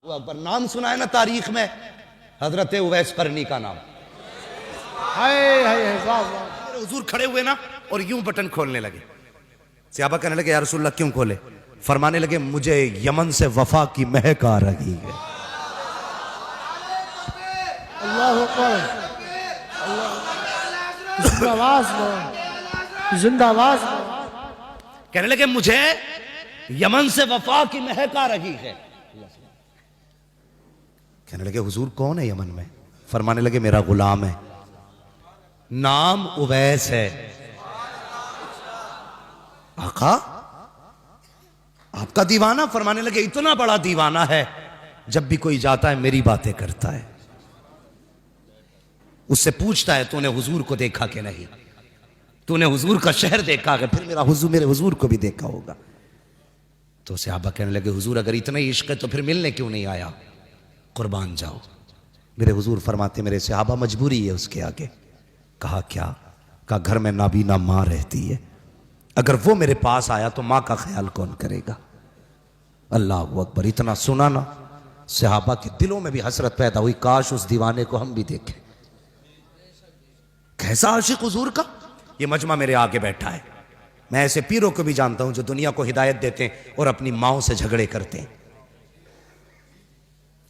अकबर नाम सुना है ना तारीख में, हजरत उवैस करनी का नाम। हुजूर खड़े हुए ना और यूं बटन खोलने लगे। सहाबा कहने लगे या रसूलल्लाह क्यों खोले? फरमाने लगे मुझे यमन से वफा की महक आ रही है। अल्लाह अकबर, जिंदाबाद जिंदाबाद। कहने लगे मुझे यमन से वफा की महक आ रही है। कहने लगे हुजूर कौन है यमन में? फरमाने लगे मेरा गुलाम है, नाम उवैस है। आका आपका दीवाना? फरमाने लगे इतना बड़ा दीवाना है जब भी कोई जाता है मेरी बातें करता है, उससे पूछता है तूने हुजूर को देखा कि नहीं, तूने हुजूर का शहर देखा है? फिर मेरे हुजूर को भी देखा होगा। तो सहाबा कहने लगे हुजूर अगर इतना ही इश्क है तो फिर मिलने क्यों नहीं आया? कुर्बान जाओ। मेरे हुजूर फरमाते मेरे सहाबा मजबूरी है उसके आगे। कहा क्या? कहा घर में नाबीना मां रहती है, अगर वो मेरे पास आया तो मां का ख्याल कौन करेगा? अल्लाह अकबर। इतना सुना ना, सहाबा के दिलों में भी हसरत पैदा हुई, काश उस दीवाने को हम भी देखें। कैसा आशिक हुजूर का। ये मजमा मेरे आगे बैठा है। मैं ऐसे पीरों को भी जानता हूं जो दुनिया को हिदायत देते हैं और अपनी माओं से झगड़े करते हैं।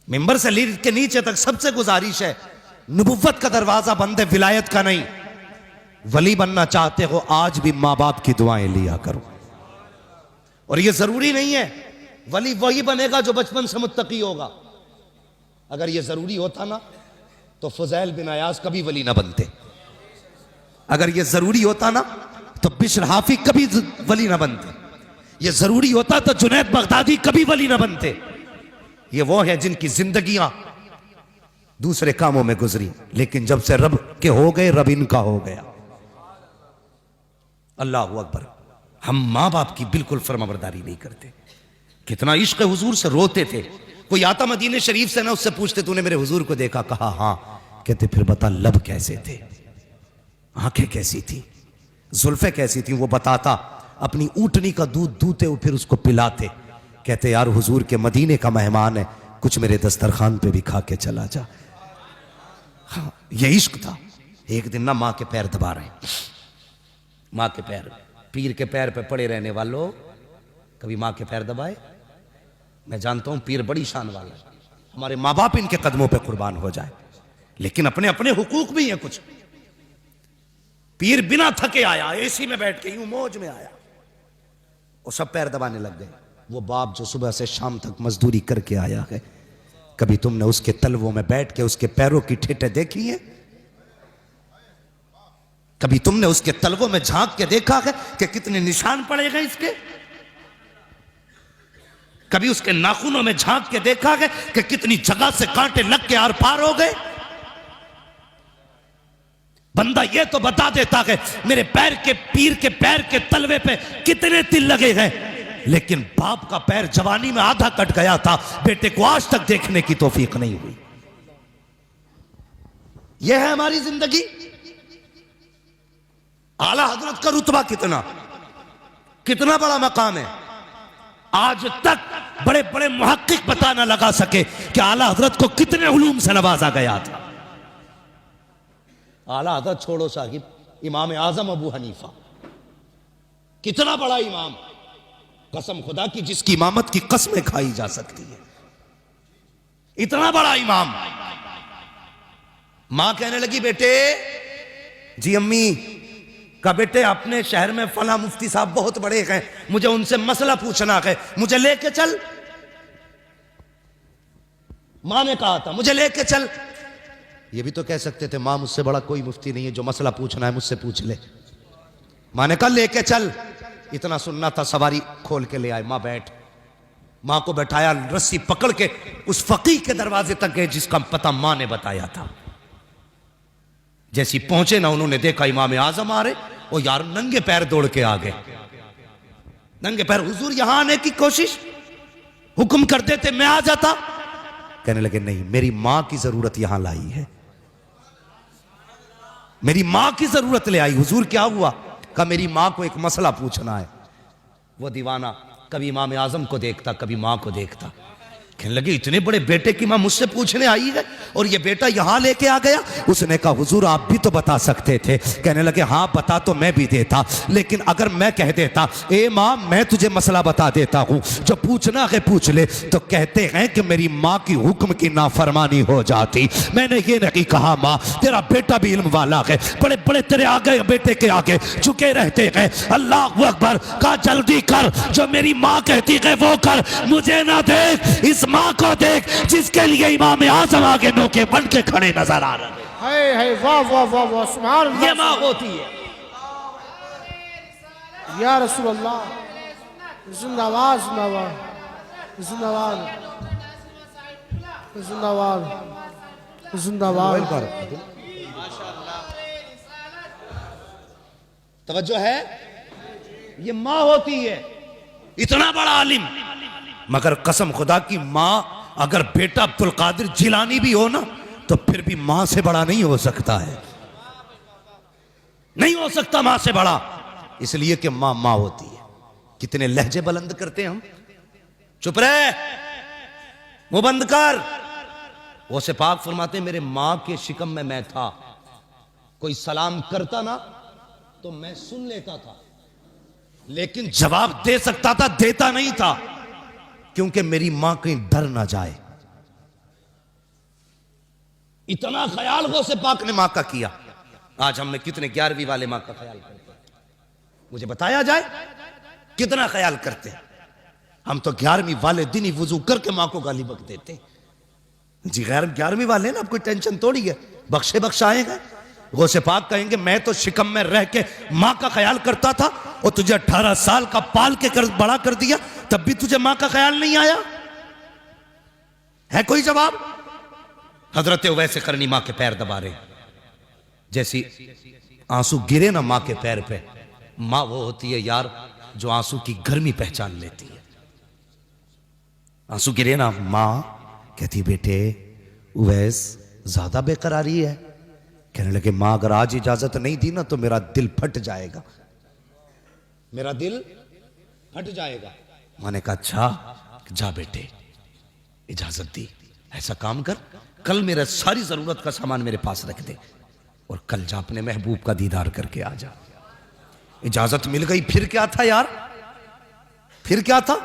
मिंबर से लीड के नीचे तक सबसे गुजारिश है, नबुव्वत का दरवाजा बंद है, विलायत का नहीं। वली बनना चाहते हो आज भी मां बाप की दुआएं लिया करो। और यह जरूरी नहीं है वली वही बनेगा जो बचपन से मुत्तकी होगा। अगर यह जरूरी होता ना तो फुजैल बिन अयाज कभी वली ना बनते। अगर यह जरूरी होता ना तो बिश्र हाफी कभी वली ना बनते। यह जरूरी होता तो जुनैद बगदादी कभी वली ना बनते। ये वो है जिनकी जिंदगियां दूसरे कामों में गुजरी, लेकिन जब से रब के हो गए रब इनका हो गया। अल्लाह अकबर। हम मां बाप की बिल्कुल फर्माबरदारी नहीं करते। कितना इश्क हुजूर से रोते थे। कोई आता मदीने शरीफ से ना, उससे पूछते तूने मेरे हुजूर को देखा? कहा हां। कहते फिर बता लब कैसे थे, आंखें कैसी थी, जुल्फे कैसी थी? वो बताता। अपनी ऊंटनी का दूध दूते हुए फिर उसको पिलाते। कहते यार हुजूर के मदीने का मेहमान है, कुछ मेरे दस्तरखान पे भी खा के चला जा। हाँ, ये इश्क था। एक दिन ना मां के पैर दबा रहे, मां के पैर, पीर के पैर पे पड़े रहने वालों कभी मां के पैर दबाए? मैं जानता हूं पीर बड़ी शान वाला है, हमारे मां बाप इनके कदमों पे कुर्बान हो जाए, लेकिन अपने अपने हुकूक भी हैं कुछ। पीर बिना थके आया, एसी में बैठ के यूं मौज में आया, और सब पैर दबाने लग गए। वो बाप जो सुबह से शाम तक मजदूरी करके आया है, कभी तुमने उसके तलवों में बैठ के उसके पैरों की ठेठे देखी है? कभी तुमने उसके तलवों में झांक के देखा है कि कितने निशान पड़े गए इसके? कभी उसके नाखूनों में झांक के देखा है कि कितनी जगह से कांटे लग के आर पार हो गए? बंदा ये तो बता देता है मेरे पैर के, पीर के पैर के तलवे पे कितने तिल लगे गए, लेकिन बाप का पैर जवानी में आधा कट गया था, बेटे को आज तक देखने की तौफीक नहीं हुई। यह है हमारी जिंदगी। आला हजरत का रुतबा कितना कितना बड़ा मकाम है। आज तक बड़े बड़े मुहक्किक पता ना लगा सके कि आला हजरत को कितने उलूम से नवाजा गया था। आला हजरत छोड़ो साहिब, इमाम आजम अबू हनीफा कितना बड़ा इमाम, कसम खुदा की जिसकी इमामत की कसमें खाई जा सकती है, इतना बड़ा इमाम। मां कहने लगी बेटे, जी अम्मी, का बेटे अपने शहर में फला मुफ्ती साहब बहुत बड़े हैं, मुझे उनसे मसला पूछना है, मुझे लेके चल। मां ने कहा था मुझे लेके चल। ये भी तो कह सकते थे मां मुझसे बड़ा कोई मुफ्ती नहीं है, जो मसला पूछना है मुझसे पूछ ले। मां ने कहा लेके चल। इतना सुनना था, सवारी खोल के ले आए। मां बैठ, मां को बैठाया, रस्सी पकड़ के उस फकीह के दरवाजे तक गए जिसका पता मां ने बताया था। जैसी पहुंचे ना, उन्होंने देखा इमाम आजम आ रहे, और यार नंगे पैर दौड़ के आ गए, नंगे पैर। हुजूर यहां आने की कोशिश, हुक्म कर देते मैं आ जाता। कहने लगे नहीं, मेरी मां की जरूरत यहां लाई है, मेरी मां की जरूरत ले आई। हुजूर क्या हुआ? कहा मेरी मां को एक मसला पूछना है। वो दीवाना कभी इमाम आजम को देखता, कभी मां को देखता। कहने लगे इतने बड़े बेटे की माँ मुझसे पूछने आई है और ये बेटा यहाँ लेके आ गया। उसने कहा हुजूर आप भी तो बता सकते थे। कहने लगे हाँ बता तो मैं भी देता, लेकिन अगर मैं कह देता ए माँ मैं तुझे मसला बता देता हूँ, जो पूछना है पूछ ले, तो कहते हैं कि मेरी माँ की हुक्म की नाफरमानी हो जाती। मैंने ये नहीं कहा माँ तेरा बेटा भी इल्म वाला है, बड़े बड़े तेरे आगे बेटे के आगे झुके रहते हैं। अल्लाह अकबर, कहा जल्दी कर, जो मेरी माँ कहती है वो कर, मुझे ना देख इस माँ को देख जिसके लिए इमाम आजम आगे नोके बन के खड़े नजर आ रहे हैं। है वाह वाह वाह वाह सुभान अल्लाह। ये माँ होती है। या रसूल अल्लाह, जिंदाबाद जिंदाबाद जिंदाबाद जिंदाबाद जिंदाबाद। तवज्जो है, ये माँ होती है, इतना बड़ा आलिम, मगर कसम खुदा की माँ अगर बेटा अब्दुल कादिर जिलानी भी हो ना तो फिर भी मां से बड़ा नहीं हो सकता है, नहीं हो सकता मां से बड़ा, इसलिए कि मां मां होती है। कितने लहजे बुलंद करते हैं हम। चुप रहे, मुंह बंद कर। वो से पाक फरमाते मेरे मां के शिकम में मैं था, कोई सलाम करता ना तो मैं सुन लेता था, लेकिन जवाब दे सकता था, देता नहीं था, क्योंकि मेरी मां कहीं डर ना जाए। इतना ख्याल गौसे पाक ने मां का किया। आज हमने कितने 11वीं वाले मां का ख्याल करते हैं, मुझे बताया जाए कितना ख्याल करते हैं। हम तो 11वीं वाले दिन ही वुजू करके मां को गाली बक देते हैं। जी खैर 11वीं वाले ना, अब कोई टेंशन थोड़ी है, बख्शे बख्शाएगा। गौसे पाक कहेंगे मैं तो शिकम में रह के मां का ख्याल करता था और तुझे 18 साल का पाल के बड़ा कर दिया, तब भी तुझे मां का ख्याल नहीं आया? है कोई जवाब? हजरत वैसे करनी मां के पैर दबा रहे, जैसी आंसू गिरे ना मां के पैर पे, मां वो होती है यार जो आंसू की गर्मी पहचान लेती है। आंसू गिरे ना, मां कहती बेटे उवैस ज्यादा बेकरारी है। कहने लगे मां अगर आज इजाजत नहीं दी ना तो मेरा दिल फट जाएगा, मेरा दिल फट जाएगा। मैंने कहा अच्छा जा बेटे, इजाजत दी। ऐसा काम कर, कल मेरा सारी जरूरत का सामान मेरे पास रख दे और कल जा अपने महबूब का दीदार करके आ जा। इजाजत मिल गई, फिर क्या था यार, फिर क्या था?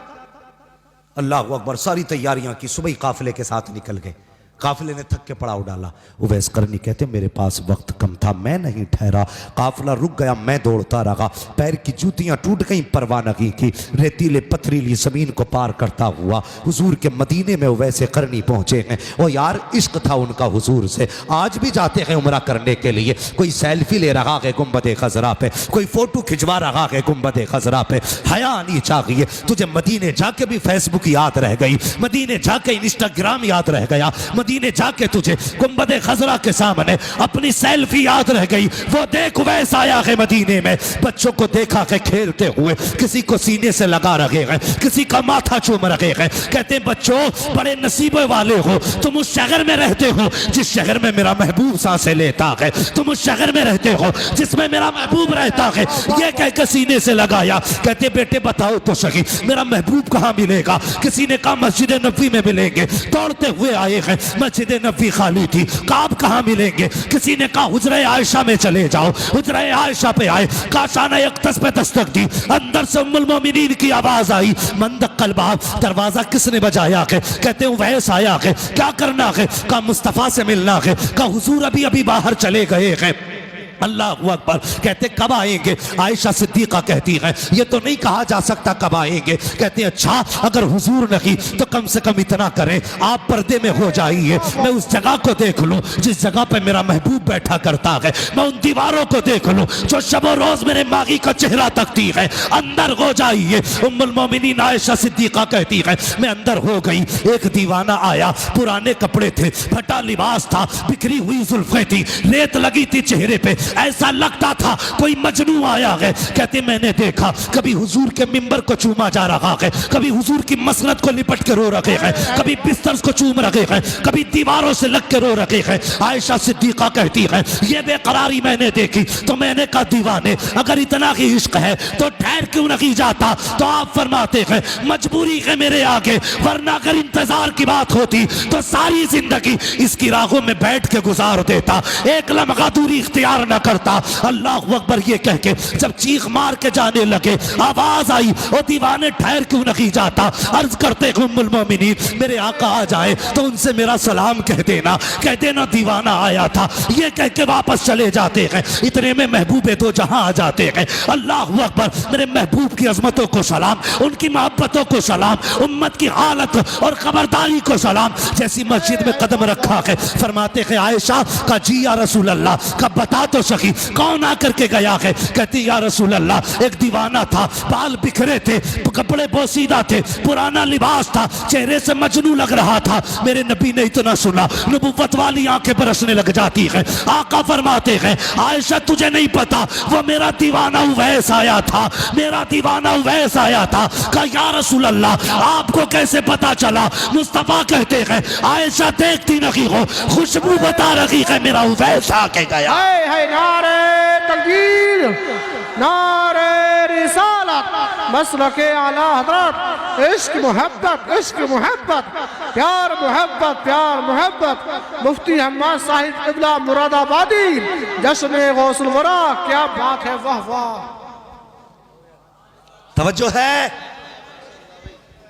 अल्लाह अकबर, सारी तैयारियां की, सुबह काफिले के साथ निकल गए। काफिले ने थक के पड़ाव डाला। उवैस करनी कहते मेरे पास वक्त कम था, मैं नहीं ठहरा, काफिला रुक गया, मैं दौड़ता रहा, पैर की जूतियां टूट गई, परवाह नहीं की, रेतीले पथरीली जमीन को पार करता हुआ हुजूर के मदीने में उवैसे करनी पहुंचे हैं। और यार इश्क था उनका हुजूर से। आज भी जाते हैं उम्रा करने के लिए, कोई सेल्फी ले रहा है गुंबद खजरा पे, कोई फोटो खिंचवा रहा है गुंबद खजरा पे। हया आनी चाहिए तुझे, मदीने जाके भी फेसबुक याद रह गई, मदीने जाके इंस्टाग्राम याद रह गया, मदीने जाके तुझे गुंबद खजरा के सामने अपनी सेल्फी याद रह गई। वो देख वैसा आया है मदीने में, बच्चों को देखा है खेलते हुए, किसी को सीने से लगा रखे हैं, किसी का माथा चूम रखे हैं। कहते बच्चों बड़े नसीबे वाले हो, तुम उस शहर में रहते हो जिस शहर में मेरा महबूब सांसें लेता है, तुम उस शहर में रहते हो जिसमें मेरा महबूब रहता है। ये कह के सीने से लगाया। कहते बेटे बताओ तो सही मेरा महबूब कहाँ मिलेगा? किसी ने कहा मस्जिद नबी में मिलेंगे, दौड़ते हुए आए हैं, मस्जिद नबी खाली थी, काब कहाँ मिलेंगे? किसी ने कहा हुजरे आयशा में चले जाओ, हुजरे आयशा पे आए, काशाना यक्तस पे दस्तक दी, अंदर से उम्मुल मोमिनीन की आवाज आई, मंदक कलबाब, दरवाजा किसने बजाया है? कहते हैं वैस आया है, क्या करना है? कहा मुस्तफा से मिलना है। कहा हुजूर अभी अभी बाहर चले गए हैं। अल्लाह अकबर। कहते कब आएंगे? आयशा सिद्दीका कहती है ये तो नहीं कहा जा सकता कब आएंगे। कहते अच्छा अगर हुजूर नहीं तो कम से कम इतना करें आप पर्दे में हो जाइए, मैं उस जगह को देख लूं जिस जगह पे मेरा महबूब बैठा करता है, मैं उन दीवारों को देख लूं जो शबो रोज मेरे मागी का चेहरा तकती है, अंदर हो जाइए। उम्मुल मोमिनीन आयशा सिद्दीका कहती है मैं अंदर हो गई, एक दीवाना आया, पुराने कपड़े थे, फटा लिबास था, बिखरी हुई जुल्फें थी, रेत लगी थी चेहरे पे, ऐसा लगता था कोई मजनू आया है। कहते मैंने देखा कभी हुजूर के मिंबर को चूमा जा रहा है, कभी हुजूर की मसनद को लिपट के रो रखे हैं, कभी बिस्तर को चूम रखे हैं, कभी दीवारों से लग के रो रखे हैं। आयशा सिद्दीका कहती है ये बेकरारी मैंने देखी तो मैंने कहा दीवाने अगर इतना ही इश्क है तो ठहर क्यों नहीं जाता। तो आप फरमाते हैं मजबूरी है मेरे आगे, वरना अगर इंतजार की बात होती तो सारी जिंदगी इसकी राहों में बैठ के गुजार देता, एक लम्हा दूरी इख्तियार न करता। अल्लाह अकबर ये कह के जब चीख मार के जाने लगे आवाज आई ओ दीवाने ठहर क्यों नहीं जाता। अर्ज करते उम्मुल मोमिनीन मेरे आका आ जाए तो उनसे मेरा सलाम कह देना दीवाना आया था। ये कह के वापस चले जाते हैं, इतने में महबूबे दो जहां आ जाते हैं। अल्लाह अकबर मेरे महबूब की अजमतों को सलाम, उनकी मोहब्बतों को सलाम, उम्मत की हालत और खबरदारी को सलाम। जैसी मस्जिद में कदम रखा है फरमाते हैं आयशा का जी या रसूल अल्लाह का बता तो सकी कौन आकर के गया है। कहती या रसूल अल्लाह एक दीवाना था, बाल बिखरे थे, कपड़े बोसीदा थे, पुराना लिबास था, चेहरे से मजनू लग रहा था। मेरे नबी ने इतना सुना नबुव्वत वाली आंखें बरसने लग जाती है। आका फरमाते हैं आयशा तुझे नहीं पता वो मेरा दीवाना उवैस आया था, मेरा दीवाना उवैस आया था। कहा या रसूल अल्लाह आपको कैसे पता चला। मुस्तफा कहते हैं आयशा देखती नहीं हो खुशबू बता रही है मेरा उवैस आके गया। हाय हाय नारे तकबीर, नारे रिसालत, मसलके आला हज़रत, इश्क मोहब्बत, इश्क मोहब्बत, प्यार मोहब्बत, प्यार मोहब्बत। मुफ्ती हम्माद साहिब क़िबला मुरादाबादी, जश्न गौसुल वरा, क्या बात है, वाह वाह। तवज्जो है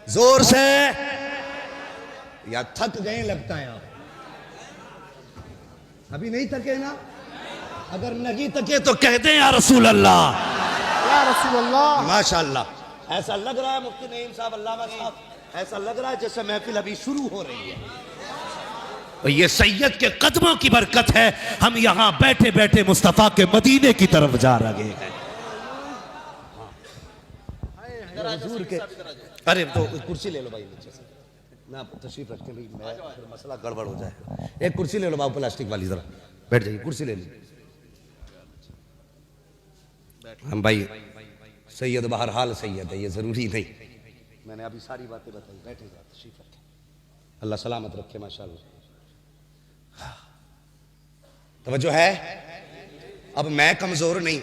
जोर से या थक गए लगता है आप अभी नहीं थके ना। अगर नहीं थके तो कह दें या रसूल अल्लाह, या रसूल अल्लाह। माशाअल्लाह ऐसा लग रहा है मुफ्ती नईम साहब अल्लामा साहब, ऐसा लग रहा है जैसे महफिल अभी शुरू हो रही है। और ये सैयद के कदमों की बरकत है हम यहां बैठे बैठे मुस्तफा के मदीने की तरफ जा रहे हैं। हुजूर के अरे तो कुर्सी ले लो भाई नीचे से, मैं आप तशरीफ रखते हैं भाई, मैं फिर मसला गड़बड़ हो जाए। एक कुर्सी ले लो बाबू प्लास्टिक वाली, जरा बैठ जाइए, कुर्सी ले लीजिए। हम भाई सैयद बहरहाल सैयद है, ये जरूरी नहीं, मैंने अभी सारी बातें बताई। बैठे तशरीफ रखें, अल्लाह सलामत रखे माशाअल्लाह। तवज्जो है, अब मैं कमजोर नहीं,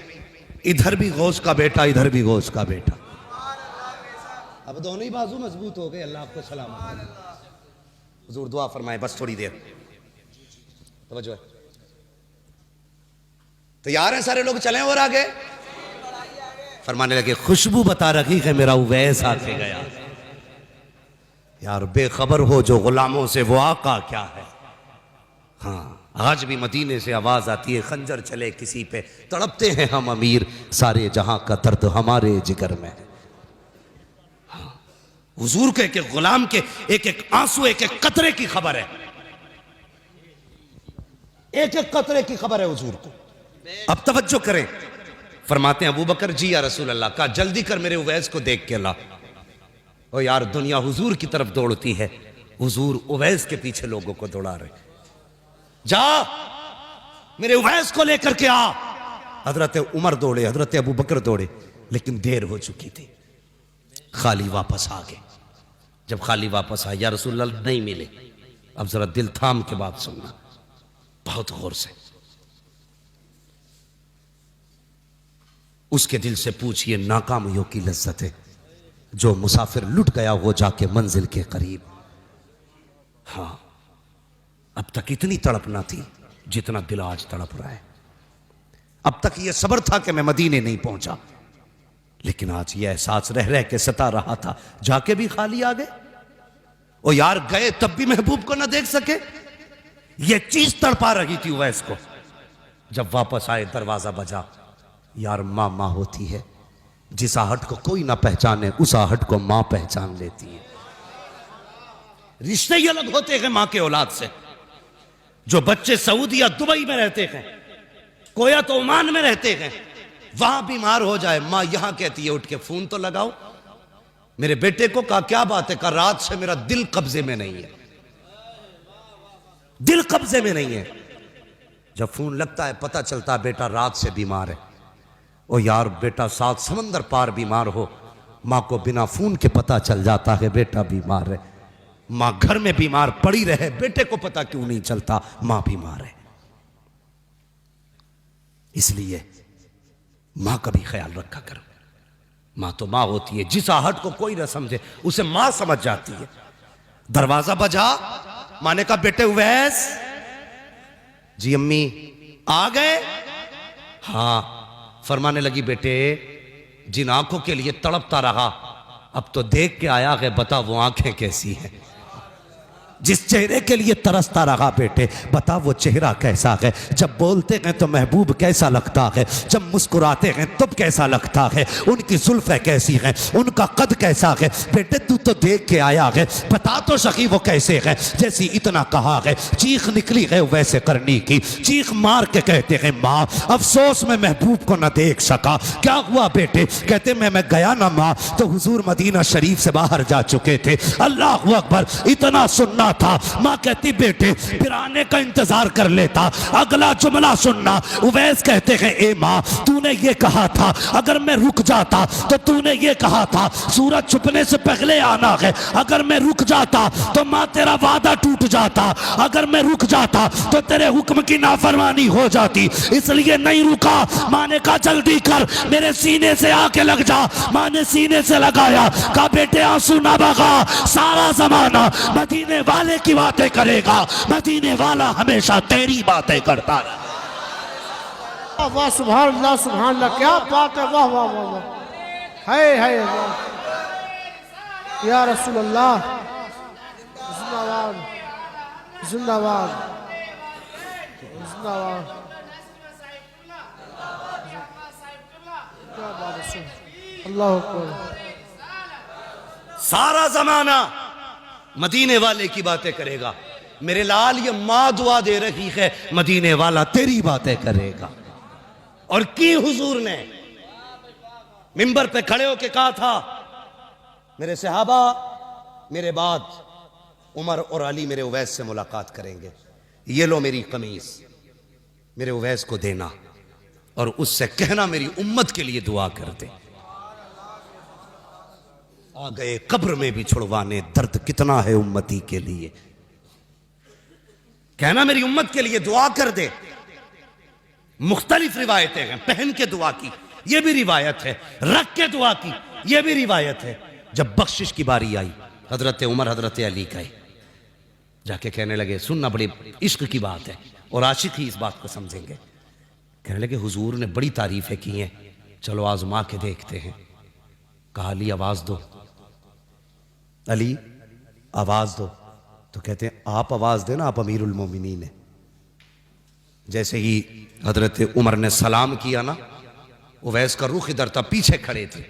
इधर भी गौस का बेटा, इधर भी गौस का बेटा, अब दोनों ही बाजू मजबूत हो गए। अल्लाह आपको सलामत। हुजूर दुआ फरमाए बस थोड़ी देर, तवज्जो है। तैयार हैं सारे लोग, चलें और आगे। फरमाने लगे खुशबू बता रखी है मेरा उवैस आके गया। यार बेखबर हो जो गुलामों से वो आका क्या है। हाँ आज भी मदीने से आवाज आती है खंजर चले किसी पे तड़पते हैं हम अमीर, सारे जहां का दर्द हमारे जिगर में। हुजूर के एक गुलाम के एक एक आंसू, एक एक कतरे की खबर है, एक एक कतरे की खबर है हुजूर को। अब तवज्जो करें, फरमाते हैं अबू बकर जी या रसूल अल्लाह का जल्दी कर मेरे उवैस को देख के ला। ओ यार दुनिया हुजूर की तरफ दौड़ती है, हुजूर उवैस के पीछे लोगों को दौड़ा रहे। जा मेरे उवैस को लेकर के आ। हजरत उमर दौड़े, हजरत अबू बकर दौड़े, लेकिन देर हो चुकी थी, खाली वापस आ गए। जब खाली वापस आया या रसूल अल्लाह नहीं मिले। अब जरा दिल थाम के बात सुनना बहुत गौर से, उसके दिल से पूछिए नाकामियों की लज्जतें जो मुसाफिर लुट गया वो जाके मंजिल के करीब। हाँ अब तक इतनी तड़प ना थी जितना दिल आज तड़प रहा है। अब तक ये सब्र था कि मैं मदीने नहीं पहुंचा, लेकिन आज ये एहसास रह रह के सता रहा था जाके भी खाली आ गए। ओ यार गए तब भी महबूब को ना देख सके, ये चीज तड़पा रही थी उवैस को। जब वापस आए दरवाजा बजा। यार माँ माँ होती है, जिस आहट को कोई ना पहचाने उस आहट को माँ पहचान लेती है। रिश्ते ही अलग होते हैं माँ के औलाद से। जो बच्चे सऊदी या दुबई में रहते हैं, कोयत ओमान में रहते हैं, वहां बीमार हो जाए मां यहां कहती है उठ के फोन तो लगाओ। मेरे बेटे को कहा क्या बात है, कहा रात से मेरा दिल कब्जे में नहीं है, दिल कब्जे में नहीं है। जब फोन लगता है पता चलता है बेटा रात से बीमार है। ओ यार बेटा 7 समंदर पार बीमार हो, माँ को बिना फोन के पता चल जाता है बेटा बीमार है। माँ घर में बीमार पड़ी रहे, बेटे को पता क्यों नहीं चलता माँ बीमार है। इसलिए माँ का भी ख्याल रखा करो। माँ तो माँ होती है, जिस आहट को कोई ना समझे उसे माँ समझ जाती है। दरवाजा बजा, माँ ने कहा बेटे उवैस। जी अम्मी आ गए? हाँ। फरमाने लगी बेटे जिन आंखों के लिए तड़पता रहा अब तो देख के आया है, बता वो आंखें कैसी हैं। जिस चेहरे के लिए तरसता रहा बेटे बता वो चेहरा कैसा है। जब बोलते हैं तो महबूब कैसा लगता है, जब मुस्कुराते हैं तब कैसा लगता है, उनकी जुल्फें कैसी हैं, उनका कद कैसा है। बेटे तू तो देख के आया है, बता तो सकी वो कैसे है। जैसी इतना कहा है चीख निकली है वैसे करनी की। चीख मार के कहते हैं माँ अफसोस में महबूब को न देख सका। क्या हुआ बेटे? कहते मैं गया ना माँ तो हुजूर मदीना शरीफ से बाहर जा चुके थे। अल्लाह अकबर, इतना सुनना था। माँ कहती बेटे फिर आने का इंतजार कर लेता, अगला जुमला सुनना। उवैस कहते हैं ए माँ तूने ये कहा था अगर मैं रुक जाता, तो तूने ये कहा था सूरज छुपने से पहले आना है। अगर मैं रुक जाता तो माँ तेरा वादा टूट जाता, अगर मैं रुक जाता तो तेरे हुक्म की नाफरमानी हो जाती, इसलिए नहीं रुका। माँ ने कहा जल्दी कर, मेरे सीने से आके लग जा। माँ ने सीने से लगाया, कहा बेटे आंसू ना बहा, सारा जमाना मदीने वाले की बातें करेगा, मदीने वाला हमेशा तेरी बातें करता रहा। वाह सुभान अल्लाह, क्या बात है। वाह वाह वाह वाह, है या रसूल अल्लाह, जिंदाबाद जिंदाबाद जिंदाबाद। क्या बात है, अल्लाह अकबर। सारा जमाना मदीने वाले की बातें करेगा। मेरे लाल ये माँ दुआ दे रही है मदीने वाला तेरी बातें करेगा। और की हुजूर ने मिंबर पे खड़े होके कहा था मेरे सहाबा मेरे बाद उमर और अली मेरे उवैस से मुलाकात करेंगे, ये लो मेरी कमीज मेरे उवैस को देना और उससे कहना मेरी उम्मत के लिए दुआ कर दे। आ गए कब्र में भी छुड़वाने, दर्द कितना है उम्मती के लिए। कहना मेरी उम्मत के लिए दुआ कर दे। मुख्तलिफ रिवायतें हैं, पहन के दुआ की यह भी रिवायत है, रख के दुआ की यह भी रिवायत है। जब बख्शिश की बारी आई हजरत उमर हजरत अली गए, जाके कहने लगे सुनना बड़ी इश्क की बात है और आशिक ही इस बात को समझेंगे। कहने लगे हुजूर ने बड़ी तारीफें की हैं, चलो आजमा के देखते हैं। कहा अली आवाज दो, अली आवाज दो। तो कहते हैं आप आवाज देना, आप अमीरुल मोमिनीन है। जैसे ही हजरत उमर ने सलाम किया ना, उवैस का रुख इधर था, पीछे खड़े थे,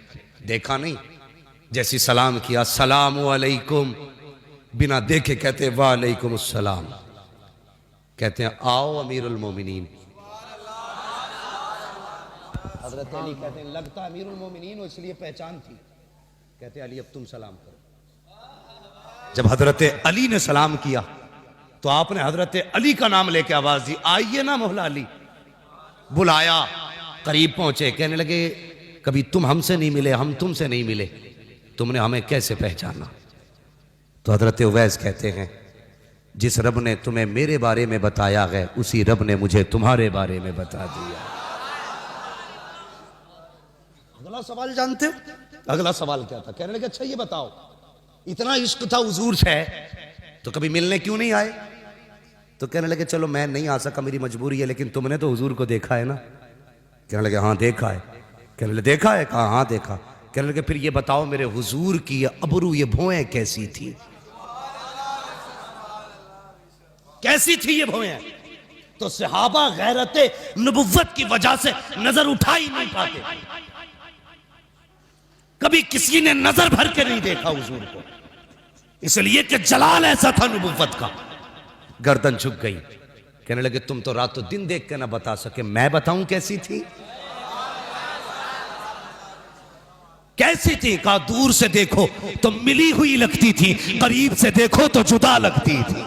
देखा नहीं। जैसी सलाम किया सलाम अलैकुम, बिना देखे कहते वालेकुम अस्सलाम। कहते हैं आओ अमीरुल मोमिनीन। हजरत अली कहते हैं लगता अमीरुल मोमिनीन हो इसलिए पहचान थी। कहते अली अब तुम सलाम करो। जब हजरत अली ने सलाम किया तो आपने हजरत अली का नाम लेके आवाज दी, आइए ना मौला अली। बुलाया, करीब पहुंचे, कहने लगे कभी तुम हमसे नहीं मिले, हम तुमसे नहीं मिले, तुमने हमें कैसे पहचाना? तो हजरत उवैस कहते हैं जिस रब ने तुम्हें मेरे बारे में बताया है उसी रब ने मुझे तुम्हारे बारे में बता दिया। अगला सवाल जानते हो? अगला सवाल क्या था? कहने लगे अच्छा ये बताओ इतना इश्क था हुजूर से तो कभी मिलने क्यों नहीं आए? तो कहने लगे चलो मैं नहीं आ सका, मेरी मजबूरी है, लेकिन तुमने तो हुजूर को देखा है ना? कहने लगे हाँ देखा है। कहने लगे देखा है? कहा हाँ देखा। कहने लगे फिर ये बताओ मेरे हुजूर की ये अबरू ये भौएं कैसी थी? कैसी थी ये भौएं? तो सहाबा गैरते नबुव्वत की वजह से नजर उठा ही नहीं पाते, कभी किसी ने नजर भर के नहीं देखा हुजूर को, इसलिए कि जलाल ऐसा था नबुव्वत का। गर्दन झुक गई। कहने लगे तुम तो रातों दिन देख के ना बता सके, मैं बताऊं कैसी थी? कैसी थी? कहा दूर से देखो तो मिली हुई लगती थी, करीब से देखो तो जुदा लगती थी।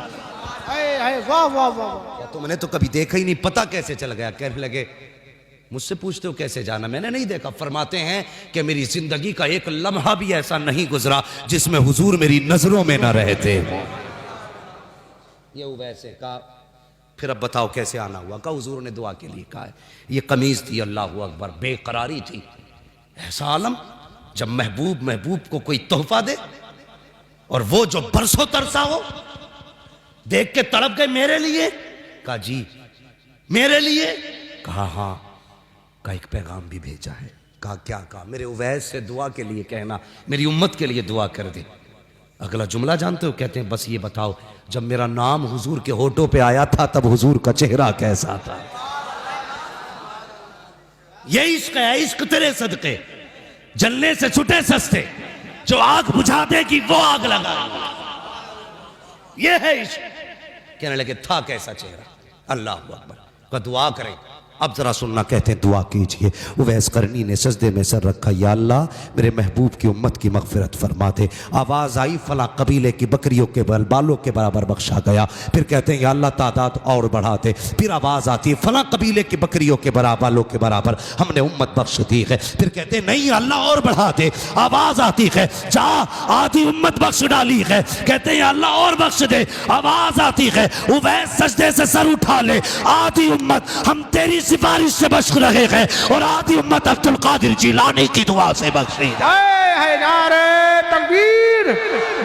वाह वाह वाह। क्या तुमने तो कभी देखा ही नहीं, पता कैसे चल गया? कहने लगे मुझसे पूछते हो कैसे जाना, मैंने नहीं देखा। फरमाते हैं कि मेरी जिंदगी का एक लम्हा भी ऐसा नहीं गुजरा जिसमें हुजूर मेरी नजरों में ना रहते। ये वैसे कहा, फिर अब बताओ कैसे आना हुआ? कहा हुजूर ने दुआ के लिए कहा है। ये कमीज थी, अल्लाह अकबर, बेकरारी थी। ऐसा आलम जब महबूब को कोई तोहफा दे और वो जो बरसों तरसा हो, देख के तड़प गए मेरे लिए। कहा जी मेरे लिए? कहा हाँ। का एक पैगाम भी भेजा है। कहा क्या? कहा मेरे उवैस से दुआ के लिए कहना, मेरी उम्मत के लिए दुआ कर दे। अगला जुमला जानते हो? कहते हैं बस ये बताओ, जब मेरा नाम हुजूर के होठों पे आया था तब हुजूर का चेहरा कैसा था? ये इश्क है, इश्क तेरे सदके, जलने से छुटे सस्ते, जो आग बुझा देगी वो आग लगा, ये है इश्क। कहने लगे था कैसा चेहरा? अल्लाह अकबर। का दुआ करें। अब जरा सुनना, कहते हैं दुआ कीजिए। उवैस करनी ने सजदे में सर रखा, या अल्लाह मेरे महबूब की उम्मत की मगफिरत फरमा दे। आवाज आई, फला कबीले की बकरियों के बालों के बराबर बख्शा गया। फिर कहते हैं या अल्लाह तादाद और बढ़ा दे। फिर आवाज आती है, फला कबीले की बकरियों के बालों के बराबर हमने उम्मत बख्श दी है। फिर कहते हैं नहीं अल्लाह और बढ़ा दे। आवाज आती है, जा आधी उम्मत बख्श डाली है। कहते हैं अल्लाह और बख्श दे। आवाज आती है, उवैस सजदे से सर उठा ले, आधी उम्मत हम तेरी सिफारिश से बख्श रहे हैं और आधी उम्मत अब्दुल कादिर जिलानी की दुआ से बख्शी। नारे तकबीर,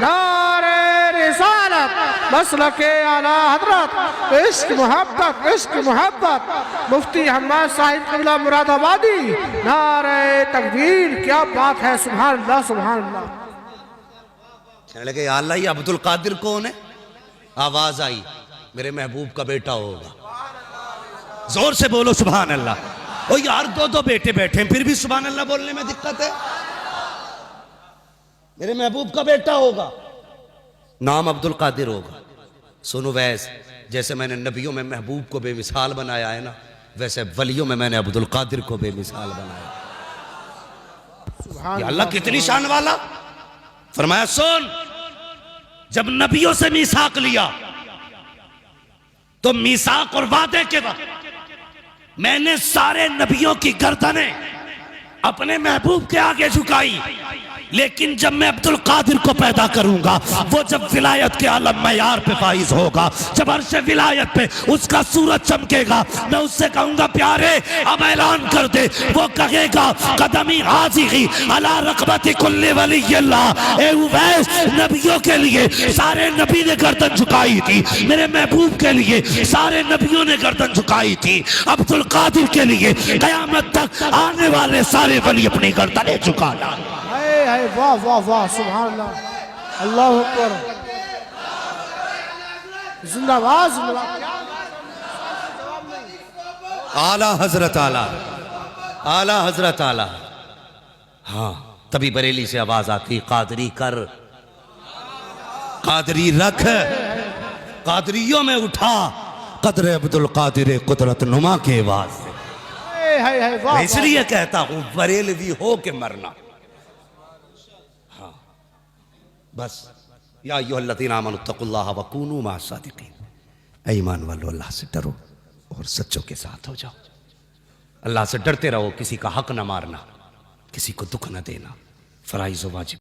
नारे रिसालत, मसलके आला हजरत, इश्क मोहब्बत, इश्क मोहब्बत। मुफ्ती हम्माद साहिब क़िबला मुरादाबादी, नारे तकबीर। क्या बात है, सुभान अल्लाह सुभान अल्लाह। कहने लगे या अल्लाह ये अब्दुल कादिर कौन है? आवाज आई, मेरे महबूब का बेटा होगा। जोर से बोलो सुभान अल्लाह। ओ यार दो बेटे बैठे हैं फिर भी सुभान अल्लाह बोलने में दिक्कत है। मेरे महबूब का बेटा होगा, नाम अब्दुल कादिर होगा। सुनो वैस, जैसे मैंने नबियों में महबूब को बेमिसाल बनाया है ना, वैसे वलियों में मैंने अब्दुल कादिर को बेमिसाल बनाया। या अल्लाह कितनी शान वाला। फरमाया सुन, जब नबियों से मीसाक लिया तो मीसाक और वादे के वक्त मैंने सारे नबियों की गर्दनें अपने महबूब के आगे झुकाई, लेकिन जब मैं अब्दुल कादिर को पैदा करूंगा, वो जब विलायत के आलम मयार पे फाइज होगा, जब अर्श विलायत पे उसका सूरज चमकेगा, मैं उससे कहूंगा प्यारे अब ऐलान कर दे। वो कहेगा कदमी हाज़िही अला रक़बति कुल्ली वलिय्यिल्लाह। ए उवैस, नबियों के लिए सारे नबी ने गर्दन झुकाई थी, मेरे महबूब के लिए सारे नबियों ने गर्दन झुकाई थी, अब्दुल कादिर के लिए क़यामत तक आने वाले सारे वली अपनी गर्दनें झुकाना। वाह वाह वाह सुभान अल्लाह, अल्लाह अकबर, जिंदाबाद जिंदाबाद। आला हजरत आला, आला हजरत आला। हाँ, तभी बरेली से आवाज आती, कादरी कर, कादरी रख, कादरियों में उठा कदर अब्दुल कादिर कुदरत नुमा के वास्ते। इसलिए कहता हूं बरेलवी हो के मरना। बस या अय्युहल्लज़ीना आमनुत्तक़ुल्लाह व कूनू मअस सादिक़ीन। ईमान वालों, अल्लाह से डरो और सच्चों के साथ हो जाओ। अल्लाह से डरते रहो, किसी का हक न मारना, किसी को दुख न देना, फराइज़ व वाजिब